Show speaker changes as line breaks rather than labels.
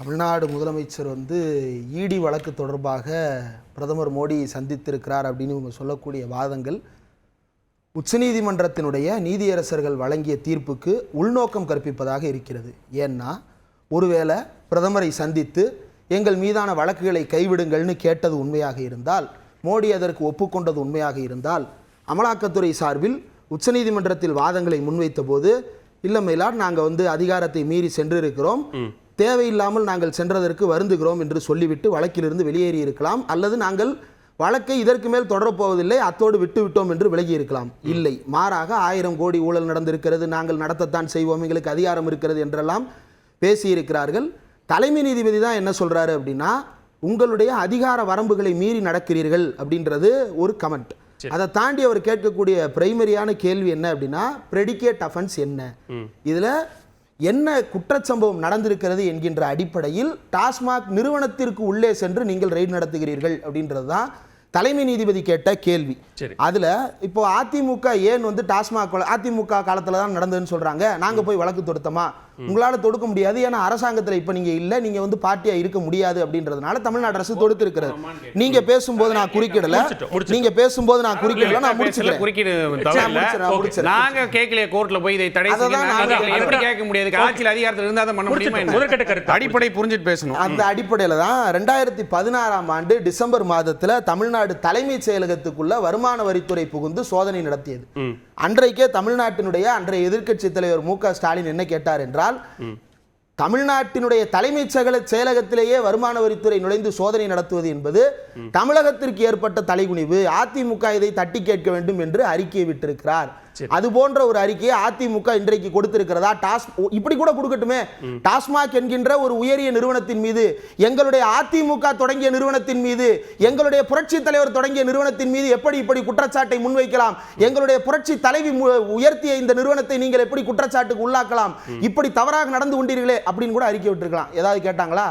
தமிழ்நாடு முதலமைச்சர் இடி வழக்கு தொடர்பாக பிரதமர் மோடி சந்தித்திருக்கிறார் அப்படின்னு இவங்க சொல்லக்கூடிய வாதங்கள் உச்சநீதிமன்றத்தினுடைய நீதியரசர்கள் வழங்கிய தீர்ப்புக்கு உள்நோக்கம் கற்பிப்பதாக இருக்கிறது. ஏன்னா ஒருவேளை பிரதமரை சந்தித்து எங்கள் மீதான வழக்குகளை கைவிடுங்கள்னு கேட்டது உண்மையாக இருந்தால், மோடி அதற்கு ஒப்புக்கொண்டது உண்மையாக இருந்தால், அமலாக்கத்துறை சார்பில் உச்சநீதிமன்றத்தில் வாதங்களை முன்வைத்த போது இல்லை மயிலாட் நாங்கள் அதிகாரத்தை மீறி சென்றிருக்கிறோம், தேவையில்லாமல் நாங்கள் சென்றதற்கு வருந்துகிறோம் என்று சொல்லிவிட்டு வழக்கிலிருந்து வெளியேறி இருக்கலாம். அல்லது நாங்கள் வழக்கை இதற்கு மேல் தொடரப்போவதில்லை, அத்தோடு விட்டு விட்டோம் என்று விலகி இருக்கலாம். இல்லை, மாறாக 1000 கோடி ஊழல் நடந்திருக்கிறது, நாங்கள் நடத்தத்தான் செய்வோம், எங்களுக்கு அதிகாரம் இருக்கிறது என்றெல்லாம் பேசியிருக்கிறார்கள். தலைமை நீதிபதி தான் என்ன சொல்றாரு அப்படின்னா, உங்களுடைய அதிகார வரம்புகளை மீறி நடக்கிறீர்கள் அப்படின்றது ஒரு கமெண்ட். அதை தாண்டி அவர் கேட்கக்கூடிய பிரைமரியான கேள்வி என்ன அப்படின்னா, பிரெடிகேட் அஃபென்ஸ் என்ன, இதுல என்ன குற்றச்சம்பவம் நடந்திருக்கிறது என்கின்ற அடிப்படையில் டாஸ்மாக் நிறுவனத்திற்கு உள்ளே சென்று நீங்கள் ரெய்டு நடத்துகிறீர்கள் அப்படின்றது தான் தலைமை நீதிபதி கேட்ட கேள்வி. அதுல இப்போ அதிமுக ஏன் டாஸ்மாக் அதிமுக காலத்துல தான் நடந்ததுன்னு சொல்றாங்க, நாங்க போய் வழக்கு தொடுத்தோமா, உங்களால தொடுக்க முடியாது, ஏன்னா அரசாங்கத்துல இப்ப நீங்க இல்ல, நீங்க பார்ட்டியா இருக்க முடியாது அப்படின்றதுனால தமிழ்நாடு அரசு தொடுத்திருக்கிறது. நீங்க பேசும்போது நான் குறுக்கிடல, நீங்க பேசும்போது நான் குறுக்கிடல, நான் முடிச்சிடுறேன்.
நாங்க கேட்கல கோர்ட்ல போய் இதை தடை எப்படி கேட்க முடியாது, ஆட்சியில் அதிகாரத்தில் இருந்தா தான் பண்ண முடியுமா, அடிப்படை புரிஞ்சிட்டு பேசணும்.
அந்த அடிப்படையில தான் 2016ஆம் ஆண்டு டிசம்பர் மாதத்துல தமிழ்நாடு தலைமைச் செயலகத்துக்குள்ள வருமான வரித்துறை புகுந்து சோதனை நடத்தியது. அன்றைக்கே தமிழ்நாட்டினுடைய அன்றைய எதிர்க்கட்சி தலைவர் மு.க. ஸ்டாலின் என்ன கேட்டார் என்றால், தமிழ்நாட்டினுடைய தலைமைச் செயலகத்திலேயே வருமான வரித்துறை நுழைந்து சோதனை நடத்துவது என்பது தமிழகத்திற்கு ஏற்பட்ட தலைகுனிவு, அதிமுக இதை தட்டி கேட்க வேண்டும் என்று அறிக்கையை விட்டிருக்கிறார். அது போன்ற ஒரு அறிக்கையை அதிமுக இன்றைக்கு கொடுத்திருக்கிறதா? இப்படி கூட கொடுக்கட்டுமே, டாஸ்மாக் என்கின்ற ஒரு உயரிய நிறுவனத்தின் மீது, எங்களுடைய அதிமுக தொடங்கிய நிறுவனத்தின் மீது, எங்களுடைய புரட்சி தலைவர் தொடங்கிய நிறுவனத்தின் மீது எப்படி இப்படி குற்றச்சாட்டை முன்வைக்கலாம், எங்களுடைய புரட்சி தலைவி உயர்த்திய இந்த நிறுவனத்தை நீங்கள் எப்படி குற்றச்சாட்டுக்கு உள்ளாக்கலாம், இப்படி தவறாக நடந்து கொண்டீர்களே அப்படின்னு கூட அறிக்கை விட்டுருக்கலாம். ஏதாவது கேட்டாங்களா?